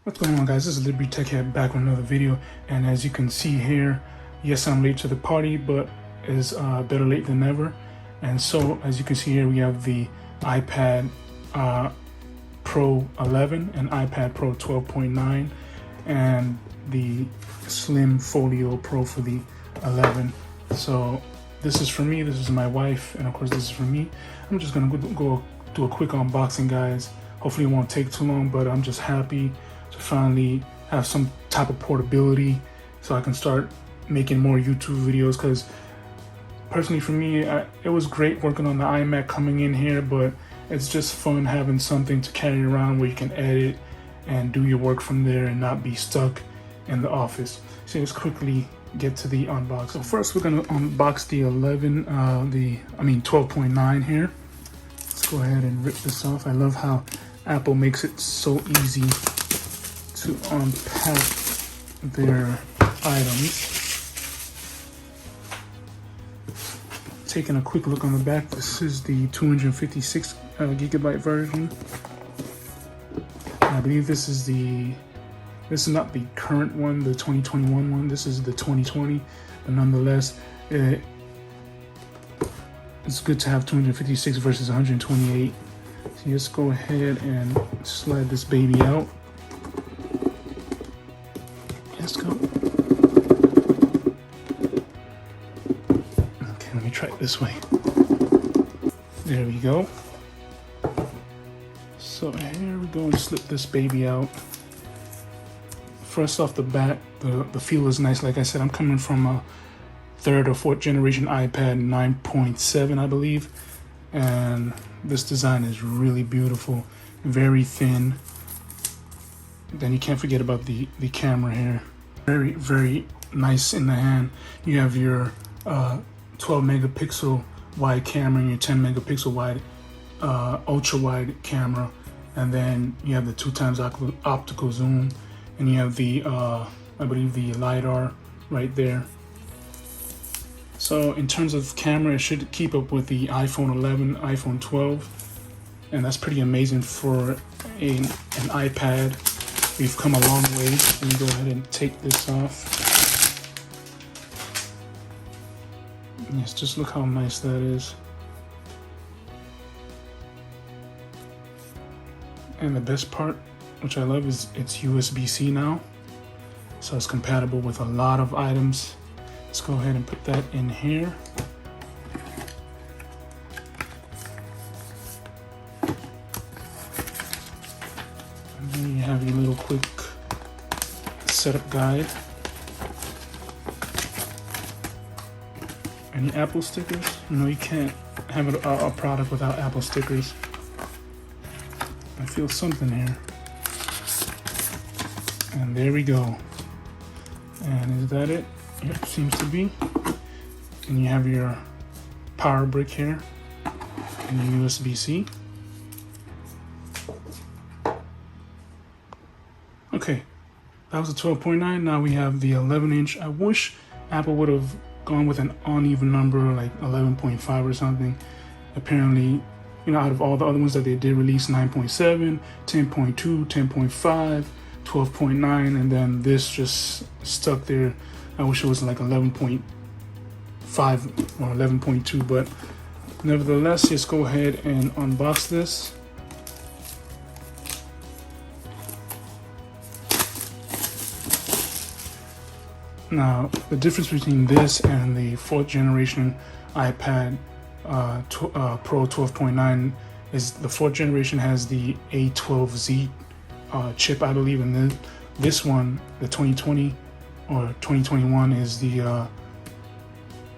What's going on, guys? This is Liberty Tech Head back with another video, and as you can see here, yes, I'm late to the party, but is better late than never. And so as you can see here, we have the iPad Pro 11 and iPad Pro 12.9 and the Slim Folio Pro for the 11. So this is for me, this is my wife, and of course this is for me. I'm just gonna go do a quick unboxing, guys. Hopefully it won't take too long, but I'm just happy to finally have some type of portability so I can start making more YouTube videos. Because personally for me, it was great working on the iMac coming in here, but it's just fun having something to carry around where you can edit and do your work from there and not be stuck in the office. So let's quickly get to the unboxing. So first we're gonna unbox the 12.9 here. Let's go ahead and rip this off. I love how Apple makes it so easy to unpack their items. Taking a quick look on the back, this is the 256 gigabyte version. I believe this is not the current one, the 2021 one. This is the 2020, but nonetheless, it's good to have 256 versus 128. So let's go ahead and slide this baby out. Let's go. Okay, let me try it this way. There we go. So here we go and slip this baby out. First off the bat, the feel is nice. Like I said, I'm coming from a third or fourth generation iPad 9.7, I believe. And this design is really beautiful, very thin. Then you can't forget about the camera here. Very, very nice in the hand. You have your 12 megapixel wide camera and your 10 megapixel wide ultra wide camera, and then you have the 2x optical zoom, and you have the I believe the LiDAR right there. So in terms of camera, it should keep up with the iPhone 11, iPhone 12, and that's pretty amazing for an iPad. We've come a long way. Let me go ahead and take this off. Yes, just look how nice that is. And the best part, which I love, is it's USB-C now. So it's compatible with a lot of items. Let's go ahead and put that in here. And then you have your little quick setup guide. Any Apple stickers? No, you can't have a product without Apple stickers. I feel something here. And there we go. And is that it? Yep, seems to be. And you have your power brick here and your USB-C. Okay, that was a 12.9. Now we have the 11-inch. I wish Apple would have gone with an uneven number like 11.5 or something. Apparently, you know, out of all the other ones that they did release, 9.7, 10.2, 10.5, 12.9, and then this just stuck there. I wish it was like 11.5 or 11.2, but nevertheless, let's go ahead and unbox this. Now, the difference between this and the 4th generation iPad Pro 12.9 is the 4th generation has the A12Z chip, I believe, and then this one, the 2020 or 2021, is the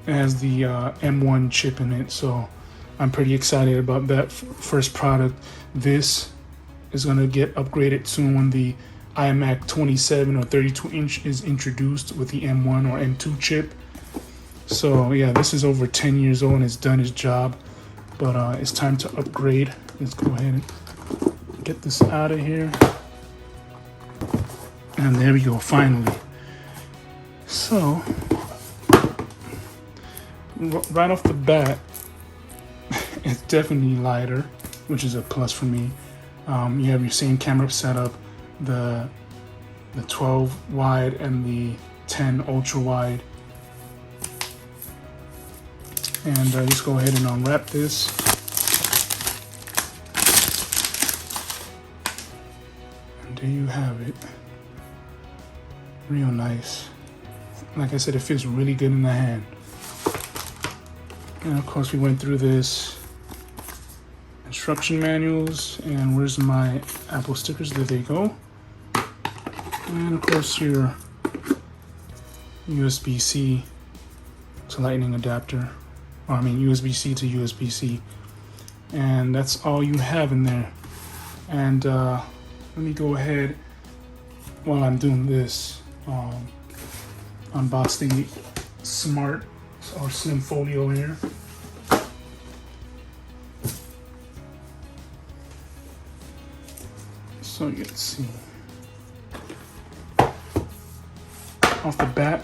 has the M1 chip in it. So I'm pretty excited about that first product. This is gonna get upgraded soon when the iMac 27 or 32 inch is introduced with the M1 or M2 chip. So yeah, this is over 10 years old and it's done its job, but it's time to upgrade. Let's go ahead and get this out of here. And there we go, finally. So right off the bat, it's definitely lighter, which is a plus for me. You have your same camera setup. The the 12 wide and the 10 ultra wide. And just go ahead and unwrap this. And there you have it. Real nice. Like I said, it feels really good in the hand. And of course we went through this instruction manuals, and where's my Apple stickers? There they go. And of course your USB-C to Lightning adapter, or I mean USB-C to USB-C, and that's all you have in there. And let me go ahead while I'm doing this, unbox the Smart or Slim Folio here. So you can see off the bat,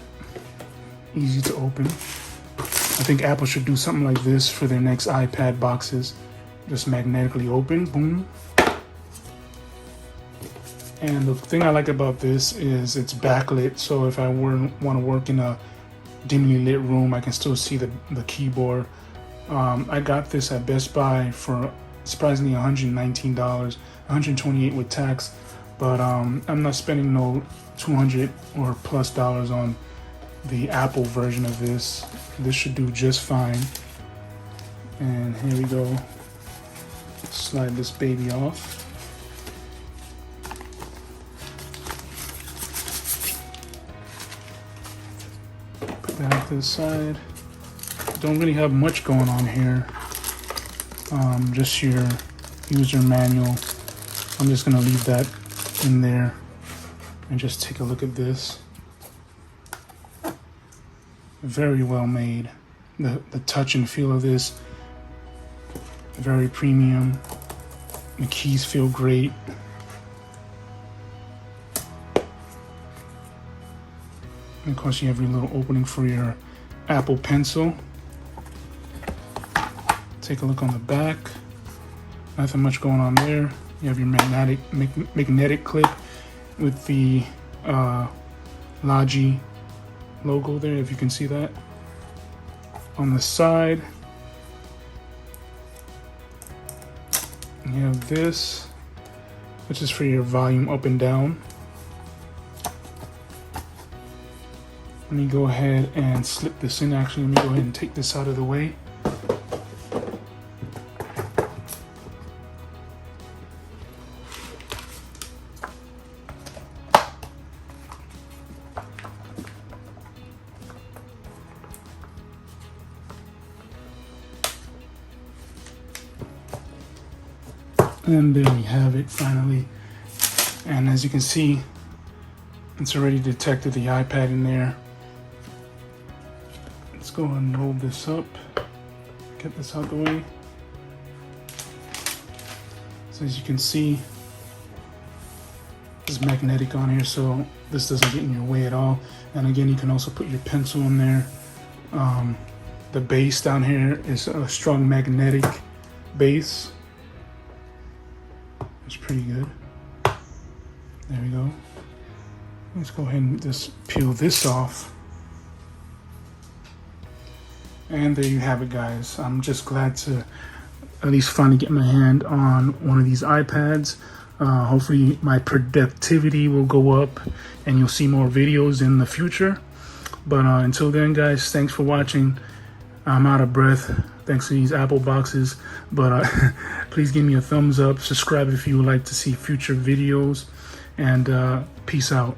easy to open. I think Apple should do something like this for their next iPad boxes. Just magnetically open, boom. And the thing I like about this is it's backlit, so if I want to work in a dimly lit room, I can still see the keyboard. I got this at Best Buy for surprisingly $119, $128 with tax, but I'm not spending no $200 or plus on the Apple version of this. This should do just fine. And here we go. Slide this baby off. Put that off to the side. Don't really have much going on here. Just your user manual. I'm just gonna leave that in there and just take a look at this. Very well made. The touch and feel of this, very premium. The keys feel great. And of course you have your little opening for your Apple Pencil. Take a look on the back. Nothing much going on there. You have your magnetic clip with the Logi logo there, if you can see that. On the side, you have this, which is for your volume up and down. Let me go ahead and slip this in. Actually, let me go ahead and take this out of the way. And there we have it finally. And as you can see, it's already detected the iPad in there. Let's go and roll this up, get this out the way. So as you can see, it's magnetic on here, so this doesn't get in your way at all. And again, you can also put your pencil in there. The base down here is a strong magnetic base. It's pretty good. There we go. Let's go ahead and just peel this off. And there you have it, guys. I'm just glad to at least finally get my hand on one of these iPads. Hopefully my productivity will go up and you'll see more videos in the future. But until then, guys, thanks for watching. I'm out of breath thanks to these Apple boxes, but please give me a thumbs up, subscribe if you would like to see future videos, and peace out.